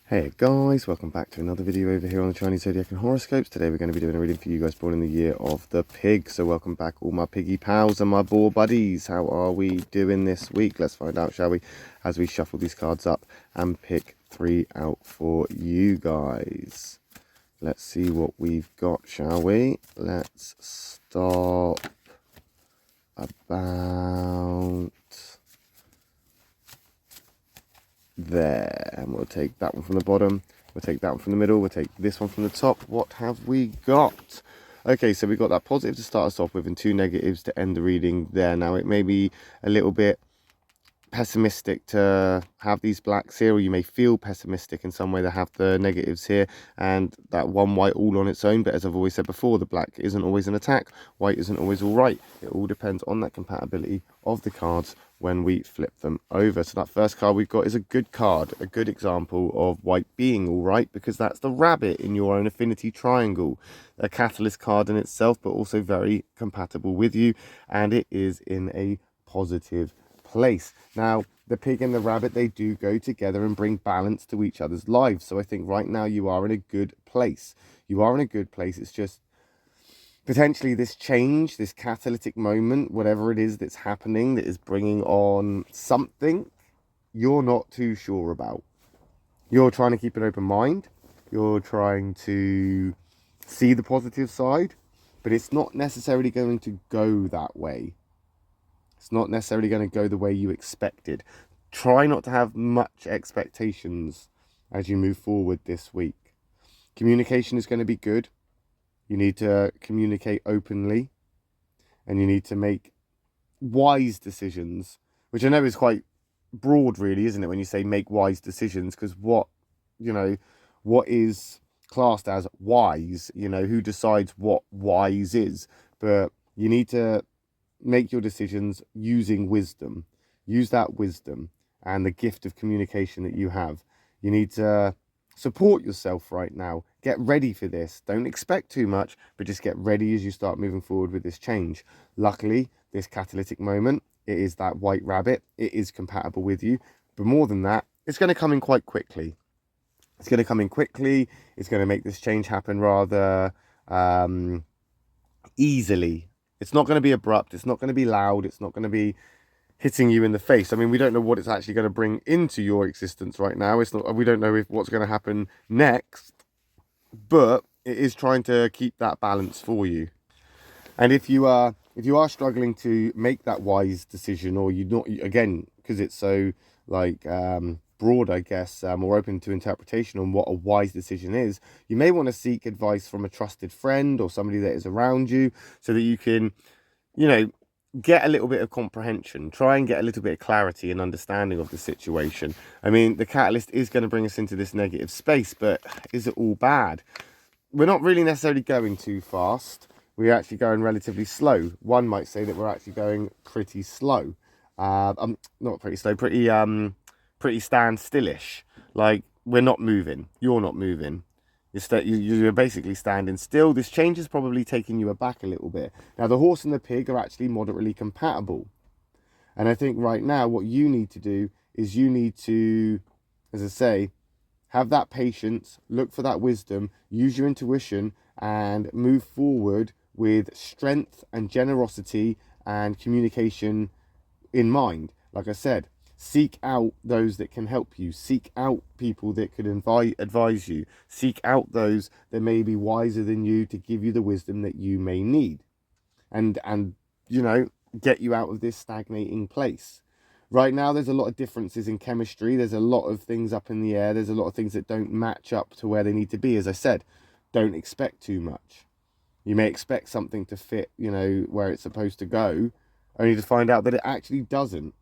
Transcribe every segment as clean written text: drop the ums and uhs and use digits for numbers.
Hey guys, welcome back to another video over here on the Chinese Zodiac and Horoscopes. Today we're going to be doing a reading for you guys born in the year of the pig. So welcome back all my piggy pals and my boar buddies. How are we doing this week? Let's find out, shall we? As we shuffle these cards up and pick 3 out for you guys. Let's see what we've got, shall we? Let's start about there, and we'll take that one from the bottom, we'll take that one from the middle, we'll take this one from the top. What have we got? Okay, so we've got that positive to start us off with and 2 negatives to end the reading there. Now it may be a little bit pessimistic to have these blacks here, or you may feel pessimistic in some way to have the negatives here and that one white all on its own. But as I've always said before, the black isn't always an attack, white isn't always all right. It all depends on that compatibility of the cards when we flip them over. So that first card we've got is a good card, a good example of white being all right, because that's the rabbit in your own affinity triangle, a catalyst card in itself, but also very compatible with you, and it is in a positive place. Now the pig and the rabbit, they do go together and bring balance to each other's lives. So I think right now you are in a good place. You are in a good place. It's just potentially this change, this catalytic moment, whatever it is that's happening, that is bringing on something you're not too sure about. You're trying to keep an open mind. You're trying to see the positive side, but it's not necessarily going to go that way. It's not necessarily going to go the way you expected. Try not to have much expectations as you move forward this week. Communication is going to be good. You need to communicate openly, and you need to make wise decisions, which I know is quite broad, really, isn't it, when you say make wise decisions? Because what is classed as wise? Who decides what wise is? But you need to make your decisions using wisdom. Use that wisdom and the gift of communication that you have. You need to support yourself right now. Get ready for this. Don't expect too much, but just get ready as you start moving forward with this change. Luckily, this catalytic moment, it is that white rabbit. It is compatible with you. But more than that, it's going to come in quite quickly. It's going to come in quickly. It's going to make this change happen rather easily. It's not going to be abrupt. It's not going to be loud. It's not going to be hitting you in the face. I mean, we don't know what it's actually going to bring into your existence right now. We don't know what's going to happen next, but it is trying to keep that balance for you. And if you are struggling to make that wise decision, or you not, again, because it's so broad, I guess, or open to interpretation on what a wise decision is, you may want to seek advice from a trusted friend or somebody that is around you, so that you can, get a little bit of comprehension, try and get a little bit of clarity and understanding of the situation. I mean, the catalyst is going to bring us into this negative space, but is it all bad? We're not really necessarily going too fast. We're actually going relatively slow. One might say that we're actually going pretty slow. Not pretty slow, pretty stand stillish. Like, we're not moving. You're not moving. You're basically standing still. This change is probably taking you aback a little bit. Now, the horse and the pig are actually moderately compatible. And I think right now what you need to do is you need to, as I say, have that patience, look for that wisdom, use your intuition, and move forward with strength and generosity and communication in mind. Like I said, seek out those that can help you. Seek out people that could advise you. Seek out those that may be wiser than you to give you the wisdom that you may need. And get you out of this stagnating place. Right now, there's a lot of differences in chemistry. There's a lot of things up in the air. There's a lot of things that don't match up to where they need to be. As I said, don't expect too much. You may expect something to fit, where it's supposed to go, only to find out that it actually doesn't.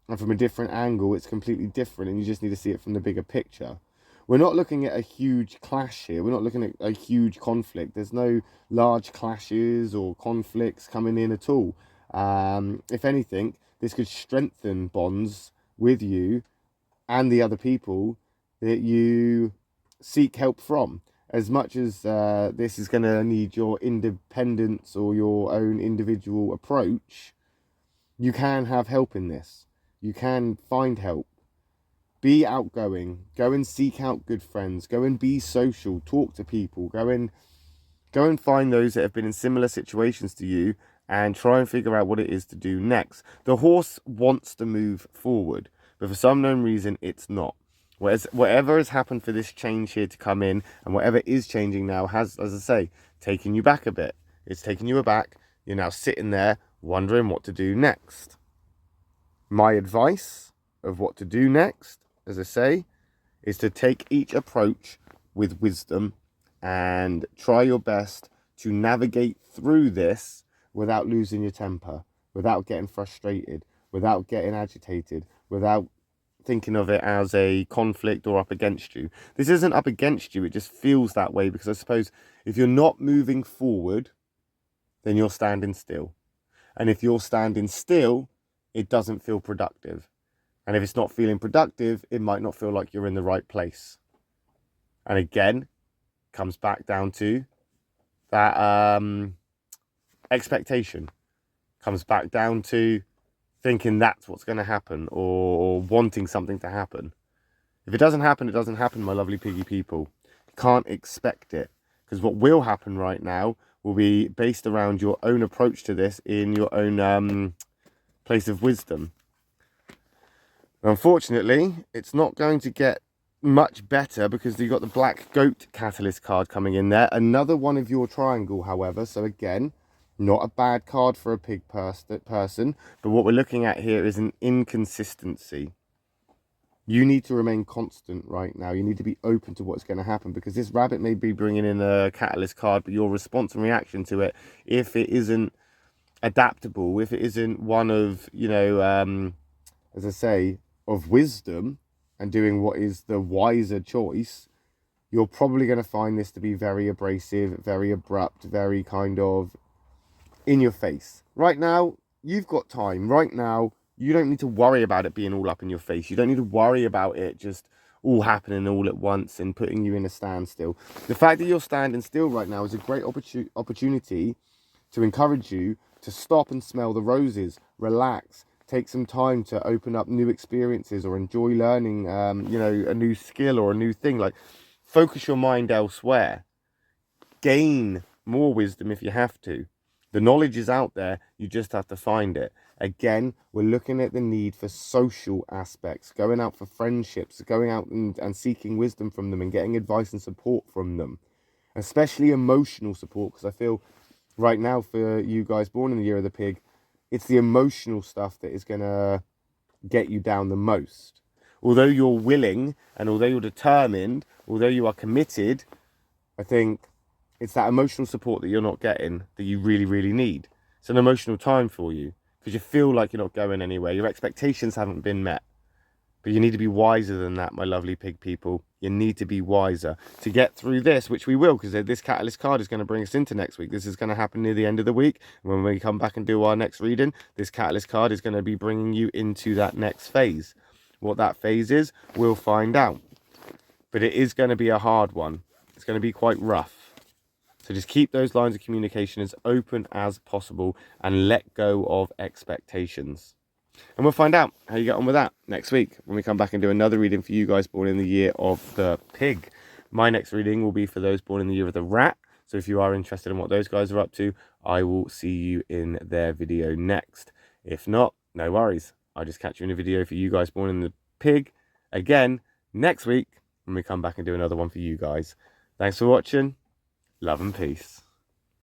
And from a different angle, it's completely different, and you just need to see it from the bigger picture. We're not looking at a huge clash here. We're not looking at a huge conflict. There's no large clashes or conflicts coming in at all. If anything, this could strengthen bonds with you and the other people that you seek help from. As much as this is going to need your independence or your own individual approach, you can have help in this. You can find help. Be outgoing. Go and seek out good friends. Go and be social. Talk to people. Go and find those that have been in similar situations to you and try and figure out what it is to do next. The horse wants to move forward, but for some known reason, it's not. Whatever has happened for this change here to come in, and whatever is changing now has, as I say, taken you back a bit. It's taken you aback. You're now sitting there wondering what to do next. My advice of what to do next, as I say, is to take each approach with wisdom and try your best to navigate through this without losing your temper, without getting frustrated, without getting agitated, without thinking of it as a conflict or up against you. This isn't up against you, it just feels that way because I suppose if you're not moving forward, then you're standing still. And if you're standing still, it doesn't feel productive. And if it's not feeling productive, it might not feel like you're in the right place. And again, comes back down to that expectation. Comes back down to thinking that's what's going to happen or wanting something to happen. If it doesn't happen, it doesn't happen, my lovely piggy people. You can't expect it. Because what will happen right now will be based around your own approach to this in your own place of wisdom. Unfortunately, it's not going to get much better because you've got the Black Goat Catalyst card coming in there. Another one of your triangle, however. So again, not a bad card for a pig person. But what we're looking at here is an inconsistency. You need to remain constant right now. You need to be open to what's going to happen because this rabbit may be bringing in a catalyst card, but your response and reaction to it, if it isn't adaptable, if it isn't one of, as I say, of wisdom and doing what is the wiser choice, you're probably going to find this to be very abrasive, very abrupt, very kind of in your face. Right now, you've got time. Right now, you don't need to worry about it being all up in your face. You don't need to worry about it just all happening all at once and putting you in a standstill. The fact that you're standing still right now is a great opportunity to encourage you to stop and smell the roses, relax, take some time to open up new experiences or enjoy learning, a new skill or a new thing. Like, focus your mind elsewhere. Gain more wisdom if you have to. The knowledge is out there, you just have to find it. Again, we're looking at the need for social aspects, going out for friendships, going out and seeking wisdom from them and getting advice and support from them. Especially emotional support, because I feel right now for you guys born in the year of the pig, it's the emotional stuff that is going to get you down the most. Although you're willing and although you're determined, although you are committed, I think it's that emotional support that you're not getting that you really, really need. It's an emotional time for you because you feel like you're not going anywhere. Your expectations haven't been met. But you need to be wiser than that, my lovely pig people. You need to be wiser to get through this, which we will, because this catalyst card is going to bring us into next week. This is going to happen near the end of the week. When we come back and do our next reading, this catalyst card is going to be bringing you into that next phase. What that phase is, we'll find out. But it is going to be a hard one. It's going to be quite rough. So just keep those lines of communication as open as possible and let go of expectations. And we'll find out how you get on with that next week when we come back and do another reading for you guys born in the year of the pig. My next reading will be for those born in the year of the rat. So if you are interested in what those guys are up to, I will see you in their video next. If not, no worries. I'll just catch you in a video for you guys born in the pig again next week when we come back and do another one for you guys. Thanks for watching. Love and peace.